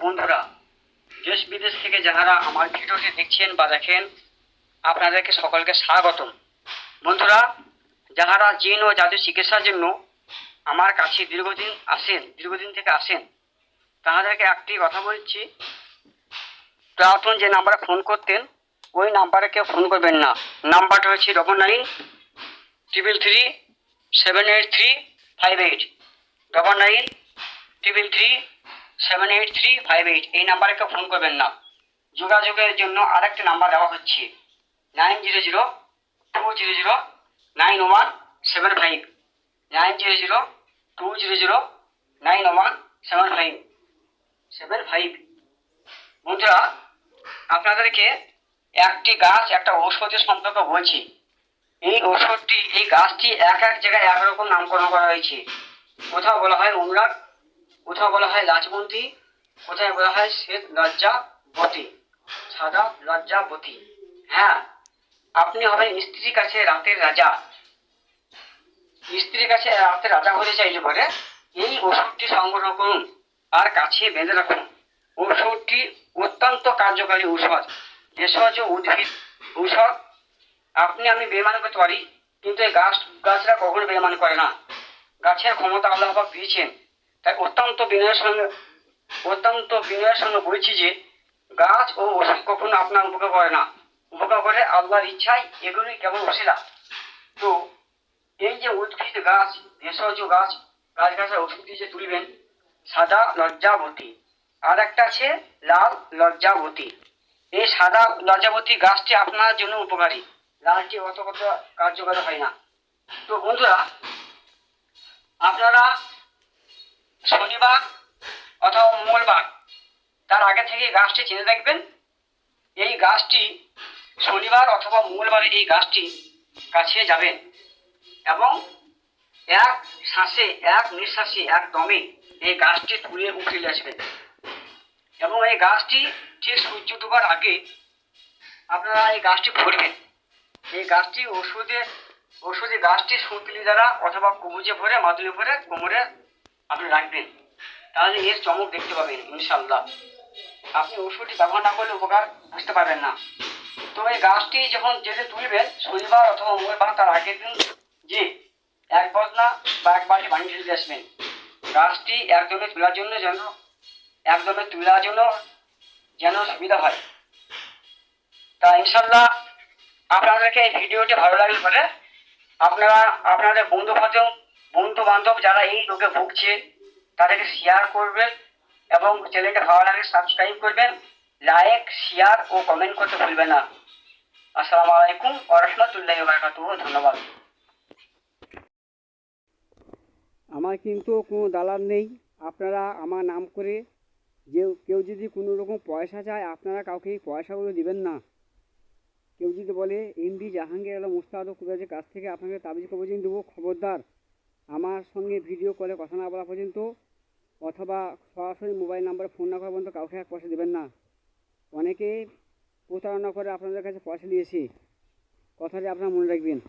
বন্ধুরা, দেশ বিদেশ থেকে যারা আমার ভিডিওটি দেখছেন বা দেখেন, আপনাদেরকে সকলকে স্বাগতম। বন্ধুরা, যারা জিন ও জাদু চিকিৎসার জন্য আমার কাছে দীর্ঘদিন থেকে আসেন, তাদেরকে একটি কথা বলছি, পুরাতন যে নাম্বারে ফোন করতেন ওই নাম্বারে কেউ ফোন করবেন না। নাম্বারটা হচ্ছে 9933378358, 9933378358। এই নাম্বারে কেউ ফোন করবেন না। যোগাযোগের জন্য আরেকটি নাম্বার দেওয়া হচ্ছে 9002009175, 9002009175। বন্ধুরা, আপনাদেরকে একটি গাছ, একটা ঔষধের সম্পর্কে বলছি। এই গাছটি এক এক জায়গায় একরকম নামকরণ করা হয়েছে। কোথাও বলা হয় অনুরাগ, কোথাও বলা হয় লাজবন্তী, কোথায় বলা হয় শ্বেত লজ্জাবতী, সাদা লজ্জাবতী। হ্যাঁ, আপনি হবেন স্ত্রীর কাছে রাতের রাজা। স্ত্রীর কাছে রাতের রাজা হতে চাইলে পরে এই ওষুধটি সংগ্রহ করুন আর কাছে বেঁধে রাখুন। ঔষধটি অত্যন্ত কার্যকারী ঔষধ, ভেষজ উদ্ভিদ ঔষধ। আমি বেমান করতে পারি, কিন্তু এই গাছরা কখনো বেমান করে না। গাছের ক্ষমতা আল্লাহ পাক দিয়েছেন, তাই অত্যন্ত বিনয়ের সঙ্গে বলছি যে গাছ ও ওষুধ কখনো আপনার উপকার করে না, উপকার করে আল্লাহর ইচ্ছায়। এগুলি কেবল ওসিলা। তো এই যে উদ্ভিদ গাছ, ভেষজ গাছ, গাছের ওষুধ দিয়ে যে তুলবেন, সাদা লজ্জাবতী, আর একটা আছে লাল লজ্জাবতী। এই সাদা লজ্জাবতী গাছটি আপনার জন্য উপকারী, লালটি অত কার্যকর হয় না। তো বন্ধুরা, আপনারা শনিবার অথবা মঙ্গলবার তার আগে থেকে গাছটি চিনে রাখবেন। এই গাছটি শনিবার অথবা মঙ্গলবারে এই গাছটি কাছে যাবেন এবং এক শ্বাসে, এক নিঃশ্বাসে, এক দমে এই গাছটি তুলে উঠিয়ে আসবেন। এবং এই গাছটি ঠিক সূর্য ডোবার আগে আপনারা এই গাছটি ভরবেন। এই গাছটি ওষুধে গাছটি সুতলি দ্বারা অথবা কবুজে ভরে, মাদুলি ভরে কোমরে আপনি রাখবেন। তাহলে এর চমক দেখতে পাবেন ইনশাল্লাহ। আপনি ওষুধটি ব্যবহার না করলে উপকার বুঝতে পারবেন না। তো এই গাছটি যখন যেদিন তুলবেন, শনিবার অথবা মঙ্গলবার তার আগের দিন যে এক বদনা বা এক বালতি পানি ঢেলে আসবেন। গাছটি একদমে তোলার জন্য যেন সুবিধা হয়। তা ইনশাল্লাহ আপনাদেরকে এই ভিডিওটি ভালো লাগলে পরে আপনারা আপনাদের বন্ধু বান্ধব যারা এই রোগে ভুগছে তাদেরকে শেয়ার করবেন এবং চ্যানেলটা ভালো লাগলে সাবস্ক্রাইব করবেন। লাইক, শেয়ার ও কমেন্ট করতে ভুলবেন না। আসসালামু আলাইকুম ওয়া রাহমাতুল্লাহি ওয়া বারাকাতুহু। ধন্যবাদ। আমার কিন্তু কোনো দালাল নেই। আপনারা আমার নাম করে কেউ যদি কোনো রকম পয়সা চায়, আপনারা কাউকে এই পয়সাগুলো দিবেন না। কেউ যদি বলে এমডি জাহাঙ্গীর আলম মুস্তাহাদ কুরাজের কাছ থেকে আপনাকে তাবিজ কবজ দেবো, খবরদার আমার সঙ্গে ভিডিও কলে কথা না বলা পর্যন্ত অথবা সরাসরি মোবাইল নাম্বারে ফোন না করা পর্যন্ত কাউকে এক পয়সা দেবেন না। অনেকে প্রতারণা করে আপনাদের কাছে পয়সা নিয়েছে, কথাটি আপনারা মনে রাখবেন।